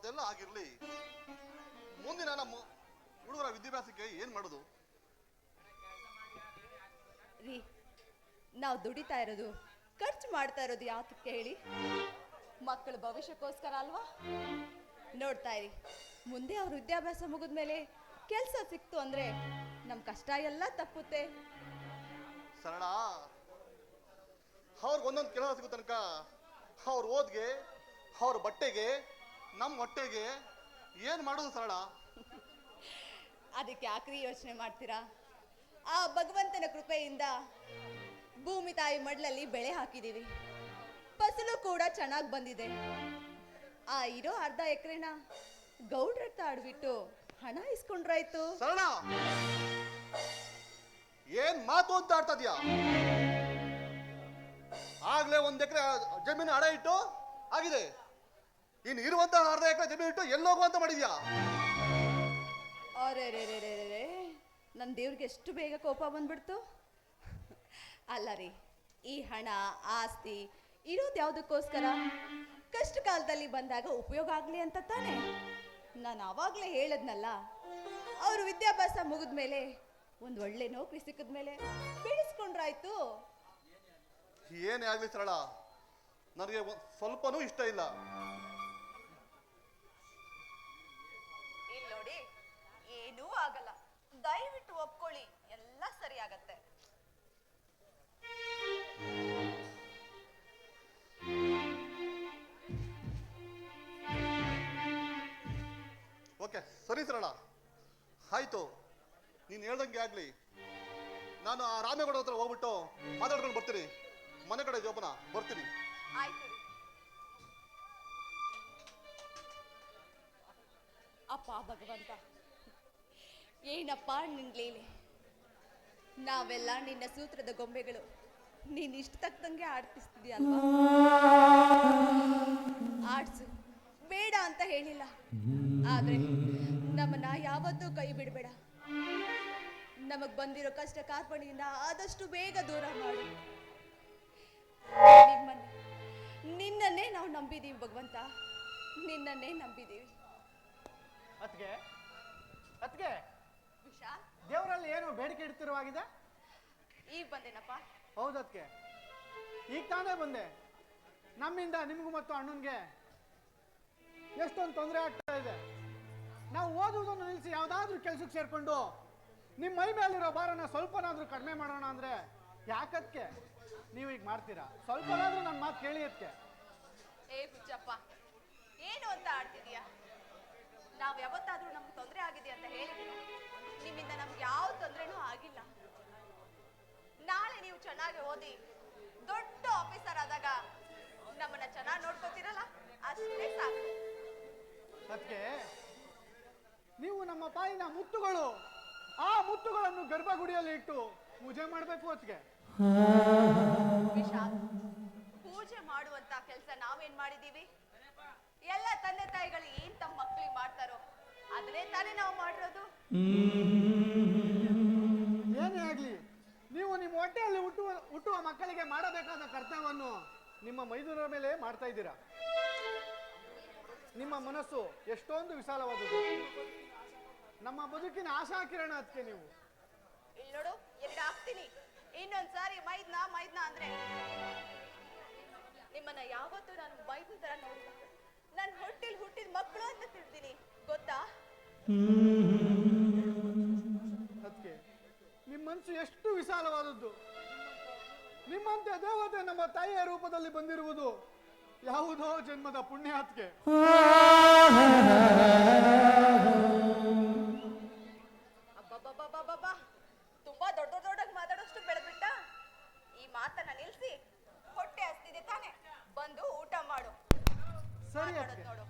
ಅದೆಲ್ಲ ಆಗಿರ್ಲಿ, ಮುಂದಿನ ನಮ್ಮ ಹುಡುಗರ ವಿದ್ಯಾಭ್ಯಾಸಕ್ಕೆ ಏನ್ ಮಾಡೋದು ರೀ? ನಾವು ದುಡಿತಾ ಇರೋದು, ಖರ್ಚು ಮಾಡ್ತಾ ಇರೋದು ಯಾತಕ್ಕೆ ಹೇಳಿ? ಮಕ್ಕಳ ಭವಿಷ್ಯಕ್ಕೋಸ್ಕರ ಅಲ್ವಾ? ನೋಡ್ತಾ ಇರಿ, ಮುಂದೆ ಅವ್ರ ವಿದ್ಯಾಭ್ಯಾಸ ಮುಗಿದ್ಮೇಲೆ ಕೆಲಸ ಸಿಕ್ತು ಅಂದ್ರೆ ನಮ್ ಕಷ್ಟ ಎಲ್ಲ ತಪ್ಪುತ್ತೆ. ಸರಳ, ಅವ್ರಿಗೆ ಒಂದೊಂದು ಕೆಲಸ ಸಿಗೋ ತನಕ ಅವ್ರ ಓದ್ಗೆ, ಅವ್ರ ಬಟ್ಟೆಗೆ, ನಮ್ಮ ಹೊಟ್ಟೆಗೆ ಏನ್ ಮಾಡೋದು ಸರಳ? ಅದಕ್ಕೆ ಯಾಕ್ರಿ ಯೋಚನೆ ಮಾಡ್ತೀರಾ? ಆ ಭಗವಂತನ ಕೃಪೆಯಿಂದ ಭೂಮಿ ತಾಯಿ ಮಡ್ಲಲ್ಲಿ ಬೆಳೆ ಹಾಕಿದೀವಿ, ಫಸಲು ಕೂಡ ಚೆನ್ನಾಗಿ ಬಂದಿದೆ. ಆ ಇರೋ ಅರ್ಧ ಎಕರೆನ ಗೌಡ್ರತ್ತ ಆಡ್ಬಿಟ್ಟು ಹಣ ಇಸ್ಕೊಂಡ್ರಾಯ್ತು. ಸರಳ, ಏನ್ ಮಾತು ಅಂತ ಆಡ್ತಾ ಇದ್ಯಾ? ಆಗ್ಲೇ 1 ಎಕರೆ ಜಮೀನು ಅಡ ಇಟ್ಟು ಆಗಿದೆ, ಇನ್ನು ಇರುವಂತಹ ಅರ್ಧ ಎಕರೆ ಜಮೀನು ಇಟ್ಟು ಎಲ್ಲೋಗುವಂತ ಮಾಡಿದ್ಯಾ? ಅರೆ ನನ್ನ ದೇವ್ರಿಗೆ ಎಷ್ಟು ಬೇಗ ಕೋಪ ಬಂದ್ಬಿಡ್ತು. ಅಲ್ಲ ರೀ, ಈ ಹಣ ಆಸ್ತಿ ಇರೋದು ಯಾವುದಕ್ಕೋಸ್ಕರ? ಕಷ್ಟ ಕಾಲದಲ್ಲಿ ಬಂದಾಗ ಉಪಯೋಗ ಆಗಲಿ ಅಂತ ತಾನೆ. ನಾನು ಆವಾಗಲೇ ಹೇಳದ್ನಲ್ಲ, ಅವರು ವಿದ್ಯಾಭ್ಯಾಸ ಮುಗಿದ್ಮೇಲೆ ಒಂದು ಒಳ್ಳೆ ನೌಕರಿ ಸಿಕ್ಕಿದ್ಮೇಲೆ ಬೆಳೆಸ್ಕೊಂಡ್ರಾಯ್ತು. ಏನೇ ಆಗ್ಲಿ ಸರಳ, ನನಗೆ ಸ್ವಲ್ಪನೂ ಇಷ್ಟ ಇಲ್ಲ. ಇಲ್ಲಿ ನೋಡಿ, ಏನೂ ಆಗಲ್ಲ, ದಯವಿಟ್ಟು ಒಪ್ಕೊಳ್ಳಿ, ಎಲ್ಲ ಸರಿ ಆಗತ್ತೆ. ಓಕೆ, ಸರಿ ಸರಳ, ಆಯ್ತು, ನೀನು ಹೇಳ್ದಂಗೆ ಆಗ್ಲಿ. ನಾನು ಆ ರಾಮೇಗೌಡ ಹತ್ರ ಹೋಗ್ಬಿಟ್ಟು ಮಾತಾಡ್ಕೊಂಡು ಬರ್ತೀನಿ. ಮನೆ ಕಡೆ ಜೋಪನ ಬರ್ತೀನಿ. ಆಯ್ತು ರೀ. ಅಪ್ಪ ಭಗವಂತ, ಏನಪ್ಪ ನಿನ್ ಲೀಲೆ. ನಾವೆಲ್ಲ ನಿನ್ನ ಸೂತ್ರದ ಗೊಂಬೆಗಳು, ನೀನ್ ಇಷ್ಟ ತಕ್ಕಂಗೆ ಆಡ್ತಿಸ್ತಿದ್ಯಾ ಅಲ್ವಾ? ಆಡ್ಸು, ಬೇಡ ಅಂತ ಹೇಳಿಲ್ಲ, ಆದ್ರೆ ನಮ್ಮನ್ನ ಯಾವತ್ತೂ ಕೈ ಬಿಡಬೇಡ. ನಮಗ್ ಬಂದಿರೋ ಕಷ್ಟ ಕಾರ್ಪಣ್ಯದಿಂದ ಆದಷ್ಟು ಬೇಗ ದೂರ ಮಾಡು. ನಿನ್ನನ್ನೇ ನಾವು ನಂಬಿದೀವಿ ಭಗವಂತ, ನಿನ್ನನ್ನೇ ನಂಬಿದೀವಿ. ಅತ್ಗೆ ವಿಶಾಲ್, ದೇವರಲ್ಲಿ ಏನು ಬೇಡಿಕೆ ಇಡ್ತಿರುವಾಗಿದೆ? ಈಗ ಬಂದೇನಪ್ಪ. ಹೌದತ್ಗೆ, ಈಗ ತಾನೇ ಬಂದೆ. ನಮ್ಮಿಂದ ನಿಮಗೂ ಮತ್ತು ಅಣ್ಣನ್ಗೆ ಎಷ್ಟೊಂದು ತೊಂದರೆ ಆಗ್ತಾ ಇದೆ. ನಾವು ಓದುವುದನ್ನು ನಿಲ್ಲಿಸಿ ಯಾವುದಾದ್ರೂ ಕೆಲ್ಸಕ್ಕೆ ಸೇರ್ಕೊಂಡು ನಿಮ್ಮ ಮೈ ಮೇಲಿರೋ ಭಾರನ ಸ್ವಲ್ಪನಾದ್ರೂ ಕಡಿಮೆ ಮಾಡೋಣ ಅಂದ್ರೆ ಯಾಕತ್ಗೆ ನೀವು ಈಗ ಮಾಡ್ತೀರಾ? ಸ್ವಲ್ಪನಾದ್ರೂ ನನ್ನ ಮಾತು ಕೇಳಿ ಅದಕ್ಕೆ. ಏ ಹುಚ್ಚಪ್ಪ, ಏನು ಅಂತ ಆಡ್ತಿದೀಯ? ನಾವು ಯಾವತ್ತಾದ್ರೂ ನಮ್ಗೆ ತೊಂದರೆ ಆಗಿದೆ ಅಂತ ಹೇಳಿದೀವಿ? ನಿಮ್ಮಿಂದ ನಮ್ಗೆ ಯಾವ ತೊಂದರೆನೂ ಆಗಿಲ್ಲ. ನಾಳೆ ನೀವು ಚೆನ್ನಾಗಿ ಓದಿ ದೊಡ್ಡ ಆಫೀಸರ್ ಆದಾಗ ನಮ್ಮನ್ನ ಚೆನ್ನಾಗಿ ನೋಡ್ಕೋತೀರಲ್ಲ, ಅಷ್ಟೇ ಸಾಕು. ಅದಕ್ಕೆ ನೀವು ನಮ್ಮ ತಾಯಿನ ಮುತ್ತುಗಳು, ಆ ಮುತ್ತುಗಳನ್ನು ಗರ್ಭಗುಡಿಯಲ್ಲಿ ಇಟ್ಟು ಪೂಜೆ ಮಾಡಬೇಕು. ಅದಕ್ಕೆ ವಿಶಾಲ್, ಪೂಜೆ ಮಾಡುವಂತ ಕೆಲಸ ನಾವೇನ್ ಮಾಡಿದೀವಿ? ಎಲ್ಲ ತಂದೆ ತಾಯಿಗಳು ಏನ್ ತಮ್ಮ ಮಕ್ಕಳಿಗೆ ಮಾಡ್ತಾರೋ ಅದನ್ನೇ ತಾನೇ ನಾವು ಮಾಡಿರೋದು. ಏನೇ ಆಗ್ಲಿ, ನೀವು ನಿಮ್ಮ ಹೊಟ್ಟೆಯಲ್ಲಿ ಹುಟ್ಟುವ ಮಕ್ಕಳಿಗೆ ಮಾಡಬೇಕಾದ ಕರ್ತವ್ಯವನ್ನು ನಿಮ್ಮ ಮೈದೂರ ಮೇಲೆ ಮಾಡ್ತಾ ಇದ್ದೀರಾ. ನಿಮ್ಮ ಮನಸ್ಸು ಎಷ್ಟೊಂದು ವಿಶಾಲವಾದದ್ದು, ನಮ್ಮ ಬದುಕಿನ ಆಶಾ ಕಿರಣ. ಅದಕ್ಕೆ ನೀವು ಇಲ್ಲಿ ನೋಡು, 2 ಹಾಕ್ತೀನಿ. ಇನ್ನೊಂದ್ಸಾರಿ ಮೈದ್ನಾ ಅಂದ್ರೆ ನಿಮ್ಮನ್ನ ಯಾವತ್ತೂ ನಾನು ಮೈದ್ನ ತರ ನೋಡಿಲ್ಲ. ನನ್ನ ಹೊಟ್ಟೆಲ್ ಹುಟ್ಟಿದ ಮಕ್ಕಳು ಅಂತ ತಿಳಿದೀನಿ, ಗೊತ್ತಾ? ಅದಕ್ಕೆ ನಿಮ್ಮ ಮನಸ್ಸು ಎಷ್ಟು ವಿಶಾಲವಾದದ್ದು. ನಿಮ್ಮಂತೆ ದೇವತೆ ನಮ್ಮ ತಾಯಿಯ ರೂಪದಲ್ಲಿ ಬಂದಿರುವುದು ಯಾವುದೋ ಜನ್ಮದ ಪುಣ್ಯ. ಅದಕ್ಕೆ ಅಬ್ಬಬ್ಬಬ್ಬಬ್ಬಬ್ಬಾ, ತುಂಬಾ ದೊಡ್ಡದಾಗಿ ಮಾತಾಡೋಷ್ಟು ಬೆಳೆದ್ಬಿಟ್ಟ. ಈ ಮಾತನ್ನ ನಿಲ್ಸಿ, ಹೊಟ್ಟೆ ಹಸ್ತಿದೆ ತಾನೆ, ಬಂದು ಊಟ ಮಾಡು. ಸರಿ ನೋಡು.